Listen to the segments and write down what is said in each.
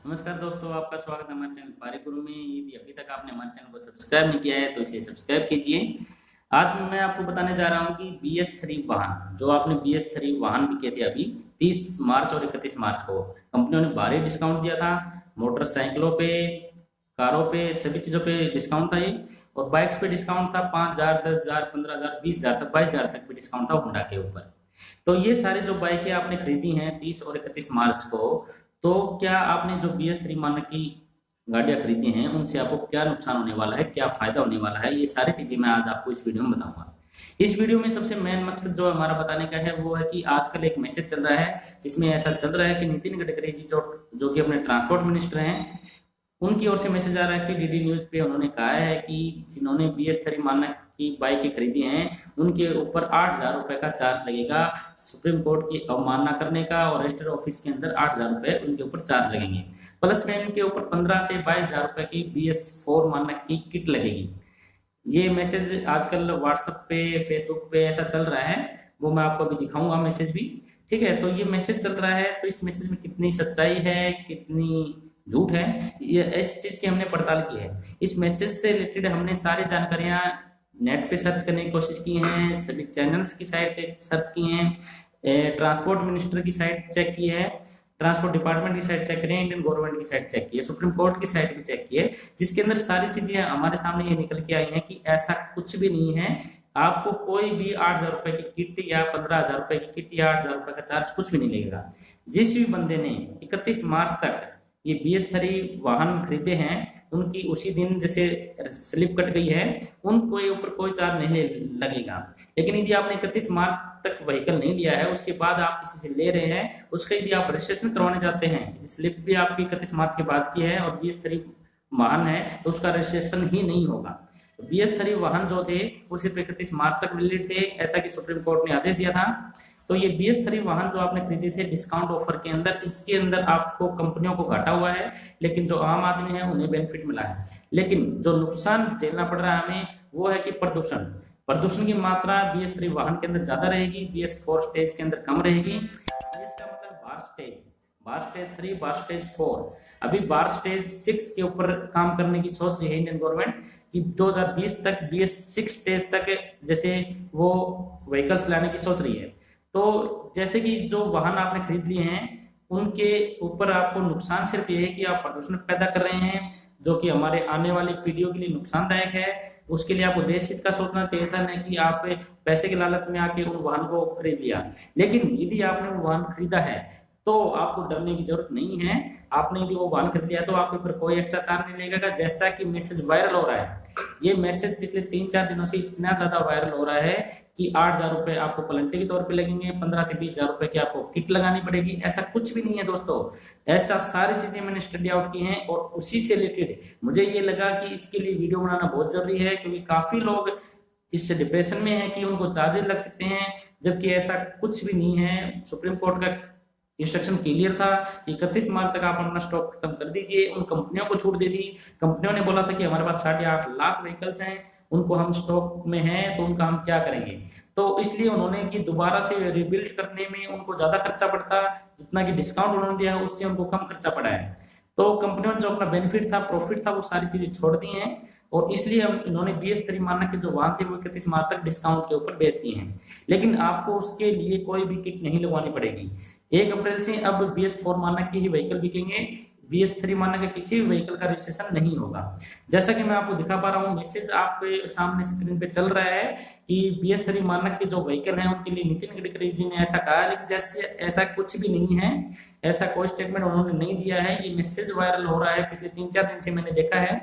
नमस्कार दोस्तों, आपका स्वागत है हमारे चैनल पारीगुरु में। यदि अभी तक आपने हमारे चैनल को सब्सक्राइब नहीं किया है तो इसे सब्सक्राइब कीजिए। आज मैं आपको बताने जा रहा हूं कि BS3 वाहन, जो आपने BS3 वाहन भी किए थे अभी 30 मार्च और 31 मार्च को कंपनियों ने भारी डिस्काउंट दिया था। मोटरसाइकिलों पे, कारों पे, सभी चीज़ों पे डिस्काउंट था ये। और बाइक्स पे डिस्काउंट था 5,000, 10,000, 15,000, 20,000 तक, 22,000 तक भी डिस्काउंट था होंडा के ऊपर। तो ये सारी जो बाइकें आपने खरीदी हैं 30 और 31 मार्च को, तो क्या आपने जो BS3 मानक की गाड़ियां खरीदी हैं उनसे आपको क्या नुकसान होने वाला है, क्या फायदा होने वाला है, ये सारी चीजें मैं आज आपको इस वीडियो में बताऊंगा। इस वीडियो में सबसे मेन मकसद जो हमारा बताने का है वो है कि आजकल एक मैसेज चल रहा है जिसमें ऐसा चल रहा है कि नितिन गडकरी जी जो कि अपने ट्रांसपोर्ट मिनिस्टर हैं, उनकी ओर से मैसेज आ रहा है कि DD न्यूज पे उन्होंने कहा है कि जिन्होंने BS3 मानक की बाइकें खरीदी हैं उनके ऊपर 8,000 रुपये का चार्ज लगेगा सुप्रीम कोर्ट की अवमानना करने का, और रजिस्टर ऑफिस के अंदर 8,000 रुपये उनके ऊपर चार्ज लगेंगे। प्लस में उनके ऊपर 15 से 22,000 रुपये की BS4 मानक की किट लगेगी। ये मैसेज आजकल व्हाट्सएप पे, फेसबुक पे ऐसा चल रहा है, वो मैं आपको अभी दिखाऊंगा मैसेज भी। ठीक है, तो ये मैसेज चल रहा है, तो इस मैसेज में कितनी सच्चाई है, कितनी झूठ है, ये इस चीज की हमने पड़ताल की है। इस मैसेज से रिलेटेड हमने सारी जानकारियां नेट पे सर्च करने की कोशिश की हैं, सभी चैनल्स की साइट से सर्च की हैं, ट्रांसपोर्ट मिनिस्टर की साइट चेक की है, ट्रांसपोर्ट डिपार्टमेंट की साइट चेक करें, इंडियन गवर्नमेंट की साइट चेक की है, सुप्रीम कोर्ट की साइट भी चेक की है, जिसके अंदर सारी चीजें हमारे सामने ये निकल के आई हैं कि ऐसा कुछ भी नहीं है। आपको कोई भी 8,000 रुपए की किट या 15,000 रुपए की किट या 8,000 रुपए का चार्ज कुछ भी नहीं लगेगा। जिस भी बंदे ने 31 मार्च तक ये BS3 वाहन खरीदे हैं उनकी उसी दिन जैसे स्लिप कट गई है, उनको ये ऊपर कोई चार्ज नहीं लगेगा। लेकिन यदि आपने 31 मार्च तक व्हीकल नहीं लिया है, उसके बाद आप किसी से ले रहे हैं, उसका यदि आप रजिस्ट्रेशन करवाने जाते हैं, स्लिप भी आपकी 31 मार्च के बाद की है और BS3 वाहन है तो उसका रजिस्ट्रेशन ही नहीं होगा। BS3 वाहन जो थे वो सिर्फ 31 मार्च तक वैलिड थे, ऐसा कि सुप्रीम कोर्ट ने आदेश दिया था। तो ये BS3 वाहन जो आपने खरीदे थे डिस्काउंट ऑफर के अंदर, इसके अंदर आपको कंपनियों को घाटा हुआ है, लेकिन जो आम आदमी है उन्हें बेनिफिट मिला है। लेकिन जो नुकसान झेलना पड़ रहा है हमें वो है कि प्रदूषण की मात्रा BS3 वाहन के अंदर ज्यादा रहेगी, BS4 स्टेज के अंदर कम रहेगी। इसका मतलब बार स्टेज 3, बार स्टेज 4, अभी बार स्टेज 6 के ऊपर काम करने की सोच रही है इंडियन गवर्नमेंट कि 2020 तक BS6 स्टेज तक जैसे वो व्हीकल्स लाने की सोच रही है। तो जैसे कि जो वाहन आपने खरीद लिए हैं उनके ऊपर आपको नुकसान सिर्फ ये है कि आप प्रदूषण पैदा कर रहे हैं, जो कि हमारे आने वाली पीढ़ियों के लिए नुकसानदायक है। उसके लिए आपको देश हित का सोचना चाहिए था, नहीं कि आप पैसे के लालच में आके उन वाहन को खरीद लिया। लेकिन यदि आपने वो वाहन खरीदा है तो आपको डरने की जरूरत नहीं है। आपने यदि वो वाहन खरीद लिया तो आपके ऊपर कोई एक्स्ट्रा चार्ज नहीं लगेगा। जैसा कि मैसेज वायरल हो रहा है, ये मैसेज पिछले 3-4 दिनों से इतना ज्यादा वायरल हो रहा है कि 8,000 रुपए आपको प्लंटी के तौर पे लगेंगे, 15 से 20,000 रुपए की आपको किट लगानी पड़ेगी। ऐसा कुछ भी नहीं है दोस्तों, ऐसा सारी चीजें मैंने स्टडी आउट की हैं और उसी से रिलेटेड मुझे ये लगा कि इसके लिए वीडियो बनाना बहुत जरूरी है, क्योंकि काफी लोग इससे डिप्रेशन में है कि उनको चार्जेस लग सकते हैं, जबकि ऐसा कुछ भी नहीं है। सुप्रीम कोर्ट का इंस्ट्रक्शन क्लियर था, 31 मार्च तक आप अपना स्टॉक खत्म कर दीजिए। उन कंपनियों को छूट दी थी, कंपनियों ने बोला था कि हमारे पास 8.5 लाख व्हीकल्स हैं, उनको हम स्टॉक में हैं तो उनका हम क्या करेंगे। तो इसलिए उन्होंने कि दोबारा से रिबिल्ड करने में उनको ज्यादा खर्चा पड़ता, जितना कि डिस्काउंट उन्होंने दिया है उससे उनको कम खर्चा पड़ा है। तो कंपनियों ने जो अपना बेनिफिट था, प्रॉफिट था, वो सारी चीजें छोड़ दी हैं और इसलिए हम इन्होंने BS3 मानक के जो वाहन थे वो 31 मार्च तक डिस्काउंट के ऊपर बेच दिए हैं। लेकिन आपको उसके लिए कोई भी किट नहीं लगवानी पड़ेगी। 1 अप्रैल से अब BS4 मानक के ही व्हीकल बिकेंगे, BS3 मानक के किसी भी व्हीकल का रजिस्ट्रेशन नहीं होगा। जैसा कि मैं आपको दिखा पा रहा हूँ, मैसेज आपके सामने स्क्रीन पे चल रहा है कि BS3 मानक के जो व्हीकल हैं उनके लिए नितिन गडकरी जी ने ऐसा कहा, लेकिन जैसे ऐसा कुछ भी नहीं है, ऐसा कोई स्टेटमेंट उन्होंने नहीं दिया है। ये मैसेज वायरल हो रहा है, पिछले 3-4 दिन से मैंने देखा है,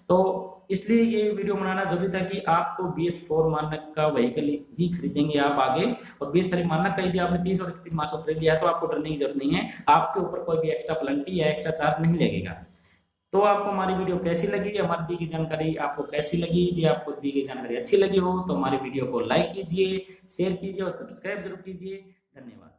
तो इसलिए ये वीडियो बनाना जरूरी था कि आपको BS4 मानक का व्हीकल ही खरीदेंगे आप आगे, और BS3 मानक का यदि आपने 30 और 31 मार्च को खरीद लिया तो आपको डरने की जरूरत नहीं है, आपके ऊपर कोई भी एक्स्ट्रा प्लंटी या एक्स्ट्रा चार्ज नहीं लगेगा। तो आपको हमारी वीडियो कैसी लगी, हमारी दी गई जानकारी आपको कैसी लगी? यदि आपको दी गई जानकारी अच्छी लगी हो तो हमारी वीडियो को लाइक कीजिए, शेयर कीजिए और सब्सक्राइब जरूर कीजिए। धन्यवाद।